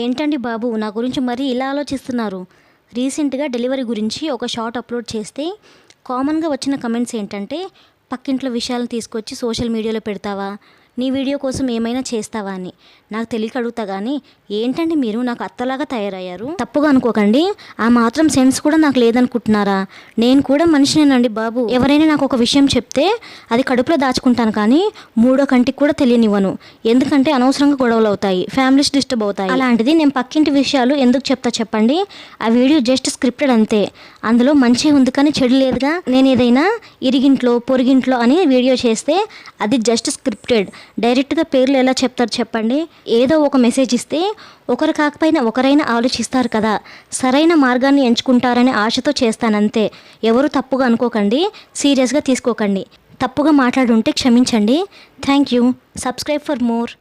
ఏంటండి బాబు, నా గురించి మరీ ఇలా ఆలోచిస్తున్నారు? రీసెంట్గా డెలివరీ గురించి ఒక షార్ట్ అప్లోడ్ చేస్తే కామన్గా వచ్చిన కమెంట్స్ ఏంటంటే, పక్కింట్లో విషయాలను తీసుకొచ్చి సోషల్ మీడియాలో పెడతావా, నీ వీడియో కోసం ఏమైనా చేస్తావా అని. నాకు తెలియక అడుగుతా కానీ, ఏంటండి మీరు నాకు అత్తలాగా తయారయ్యారు? తప్పుగా అనుకోకండి, ఆ మాత్రం సెన్స్ కూడా నాకు లేదనుకుంటున్నారా? నేను కూడా మనిషినేనండి బాబు. ఎవరైనా నాకు ఒక విషయం చెప్తే అది కడుపులో దాచుకుంటాను కానీ మూడో కంటికి కూడా తెలియనివ్వను. ఎందుకంటే అనవసరంగా గొడవలు అవుతాయి, ఫ్యామిలీస్ డిస్టర్బ్ అవుతాయి. అలాంటిది నేను పక్కింటి విషయాలు ఎందుకు చెప్తా చెప్పండి? ఆ వీడియో జస్ట్ స్క్రిప్టెడ్ అంతే. అందులో మంచి ఉంది కానీ చెడు లేదుగా. నేను ఏదైనా ఇరిగింట్లో పొరిగింట్లో అని వీడియో చేస్తే అది జస్ట్ స్క్రిప్టెడ్. డైరెక్ట్గా పేర్లు ఎలా చెప్తారు చెప్పండి? ఏదో ఒక మెసేజ్ ఇస్తే ఒకరు కాకపోయినా ఒకరైనా ఆలోచిస్తారు కదా, సరైన మార్గాన్ని ఎంచుకుంటారనే ఆశతో చేస్తానంతే. ఎవరు తప్పుగా అనుకోకండి, సీరియస్గా తీసుకోకండి. తప్పుగా మాట్లాడుంటే క్షమించండి. Thank you. Subscribe for more.